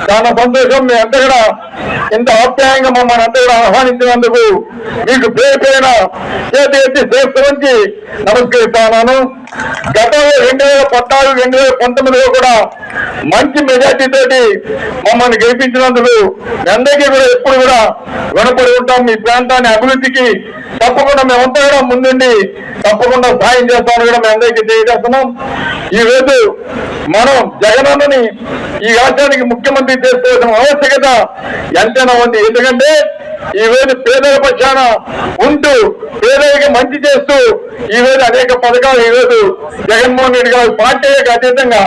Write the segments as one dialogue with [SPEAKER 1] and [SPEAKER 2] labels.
[SPEAKER 1] చాలా సంతోషం. మీ అంతా కూడా ఇంత ఆప్యాయంగా మమ్మల్ని అంతా కూడా ఆహ్వానించినందుకు మీకు పేరు పేరున చేతి ఎత్తి చేస్తూ నమస్కరిస్తున్నాను. గతంలో 2014, 2019లో కూడా మంచి మెజార్టీ తోటి మమ్మల్ని గెలిపించినందుకు మీ అందరికీ కూడా ఎప్పుడు కూడా రుణపడి ఉంటాం. మీ ప్రాంతాన్ని అభివృద్ధికి తప్పకుండా మేమంతా కూడా ముందుండి తప్పకుండా సాయం చేస్తామని కూడా మీ అందరికీ తెలియజేస్తున్నాం. ఈ రోజు మనం జగనన్నని ఈ రాష్ట్రానికి ముఖ్యమంత్రి చేసుకోవాల్సిన ఆవశ్యకత ఎంతైనా ఉంది. ఎందుకంటే ఈ రోజు పేదల పక్షాన ఉంటూ పేదలకి మంచి చేస్తూ ఈ రోజు అనేక పథకాలు ఈ రోజు జగన్మోహన్ రెడ్డి గారు పార్టీలకు అతీతంగా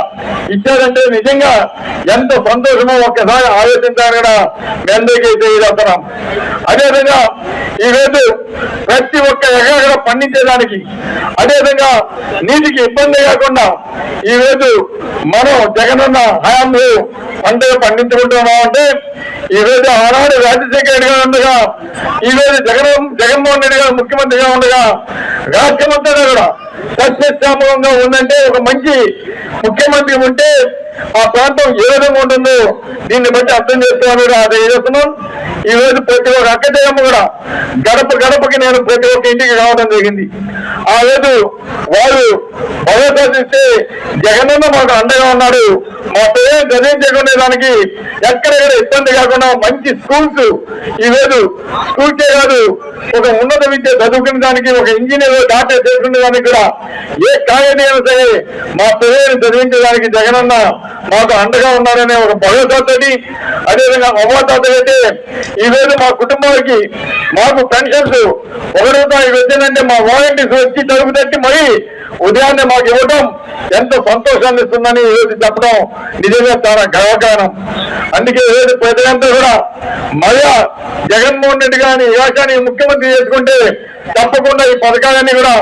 [SPEAKER 1] ఇచ్చారంటే నిజంగా ఎంత సంతోషమో ఒక్కసారి ఆలోచించాలని కూడా మీ అందరికీ తెలియజేస్తున్నాం. అదేవిధంగా ఈ రోజు ప్రతి ఒక్క ఎకరా పండించేదానికి అదేవిధంగా నీటికి ఇబ్బంది కాకుండా ఈ రోజు మనం జగనన్న హయాంలో పంటలు పండించుకుంటున్నామంటే ఈ రోజు ఆనాడు రాజశేఖర రెడ్డి గారు ఉండగా ఈ రోజు జగన్మోహన్ రెడ్డి గారు ముఖ్యమంత్రిగా ఉండగా రాష్ట్రమంతా కూడా సస్యశ్యామలంగా ఉందంటే ఒక మంచి ముఖ్యమంత్రి ఉంటే ఆ ప్రాంతం ఏ విధంగా ఉంటుందో దీన్ని బట్టి అర్థం చేసుకోవాలని అది చేస్తున్నాం. ఈ రోజు ప్రతి ఒక్క అక్కజయమ్మ కూడా గడపకి నేను ప్రతి ఒక్క ఇంటికి రావడం జరిగింది. ఆ రోజు వారు భరోసా ఇస్తే జగనన్న మాకు అండగా ఉన్నాడు, మా పేరు గదించకుండా దానికి ఎక్కడెక్కడ ఇబ్బంది కాకుండా మంచి స్కూల్స్ ఈ రోజు స్కూల్సే కాదు ఒక ఉన్నత విద్య చదువుకునే దానికి ఒక ఇంజనీర్ డాక్టర్ చేసుకునే దానికి కూడా ఏ కాయనైనా సరే మా పిల్లల్ని చదివించడానికి జగనన్న మాకు అండగా ఉన్నారనే ఒక భరోసాతోటి అదేవిధంగా అవ్వతాత అయితే ఈ రోజు మా కుటుంబానికి మాకు పెన్షన్స్ ₹1 వచ్చిందంటే మా వాలంటీర్స్ వచ్చి తలుపు తట్టి మరీ ఉదయాన్నే మాకు ఇవ్వడం ఎంత సంతోషాన్ని ఇస్తుందని ఈ రోజు చెప్పడం నిజంగా చాలా గర్వకారణం. అందుకే ఈ రోజు ప్రజలంతా కూడా మళ్ళా జగన్మోహన్ రెడ్డి గారిని ఈ రాష్ట్రాన్ని ముఖ్యమంత్రి చేసుకుంటే తప్పకుండా ఈ పథకాలన్నీ కూడా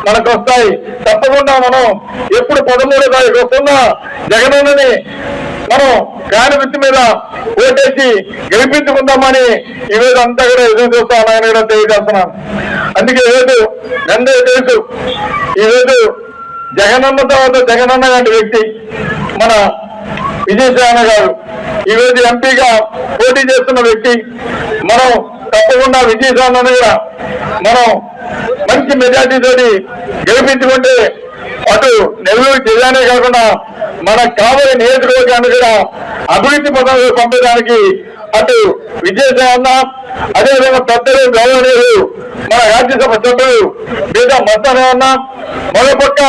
[SPEAKER 1] మనకు వస్తాయి. తప్పకుండా మనం ఎప్పుడు 13వ తారీఖు వస్తున్నా జగనన్నని మనం గాలి వృత్తి మీద ఓటేసి గెలిపించుకుందామని ఈరోజు అంతా కూడా ఎదురు చూస్తామని కూడా తెలియజేస్తున్నాను. అందుకే ఈరోజు అందరూ తెలుసు ఈరోజు జగనన్న తర్వాత జగనన్న లాంటి వ్యక్తి మన విజయసాయి గారు ఈరోజు ఎంపీగా పోటీ చేస్తున్న వ్యక్తి. మనం తప్పకుండా విజయసాయి కూడా మనం మంచి మెజార్టీ తోటి గెలిపించుకుంటే అటు నెల్లూరు జిల్లానే కాకుండా మన కావలి నియోజకవర్గాన్ని కూడా అభివృద్ధి పథకాలు పంపడానికి అటు విజయసాయి అన్న అదేవిధంగా పెద్దలు గౌరవనీయులు మన రాజ్యసభ సభ్యులు లేదా మస్తానే అన్న మరోపక్క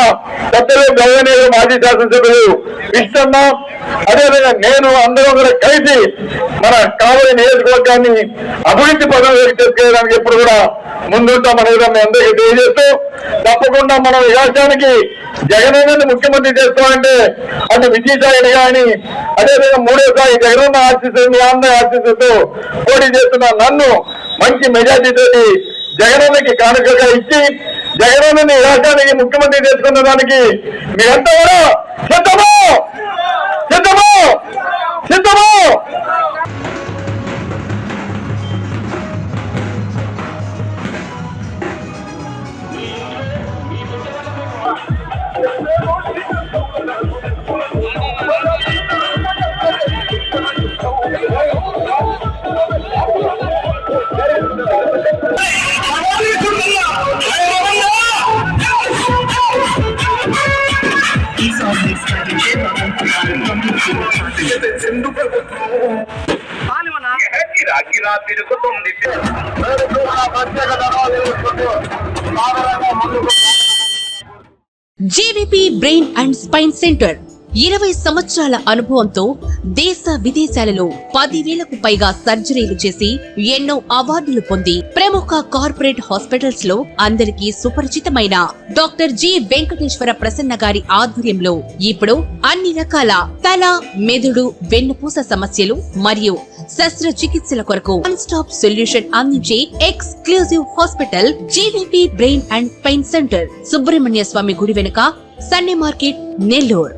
[SPEAKER 1] పెద్దలు గౌరవనీయులు మాజీ శాసనసభ్యులు విష్ణన్న అదేవిధంగా నేను అందరూ కూడా కలిసి మన కావలి నియోజకవర్గాన్ని అభివృద్ధి పథకాలు తీసుకెళ్ళడానికి ఎప్పుడు కూడా ముందుంటామనేది మీ అందరికీ తెలియజేస్తూ తప్పకుండా మనం ఈ రాష్ట్రానికి జగనన్నని ముఖ్యమంత్రి చేసుకోవాలంటే అటు విజయసాయి గాని అదేవిధంగా మూడోసారి జగనన్న ఆశీస్సు అందరి ఆశీస్సుతో పోటీ చేస్తున్న నన్ను మంచి మెజార్టీ తోటి జగనన్నకి కానుకగా ఇచ్చి జగనన్నని రాష్ట్రానికి ముఖ్యమంత్రి చేసుకున్న దానికి మీరంతా కూడా సిద్ధమో సిద్ధమో సిద్ధమో.
[SPEAKER 2] JVP brain and spine centre 20 సంవత్సరాల అనుభవంతో దేశ విదేశాలలో 10,000కు పైగా సర్జరీలు చేసి ఎన్నో అవార్డులు పొంది ప్రముఖ కార్పొరేట్ హాస్పిటల్స్ లో అందరికీ సుపరిచితమైన డాక్టర్ జి వెంకటేశ్వర ప్రసన్న గారి ఆధ్వర్యంలో ఇప్పుడు అన్ని రకాల తల, మెదడు, వెన్నుపూస సమస్యలు మరియు శస్త్రచికిత్సల కొరకు వన్ స్టాప్ సొల్యూషన్ అందించే exclusive hospital JVP brain and spine centre, Subrahmanya Swamy గుడి వెనుక, సన్నే మార్కెట్, నెల్లూరు.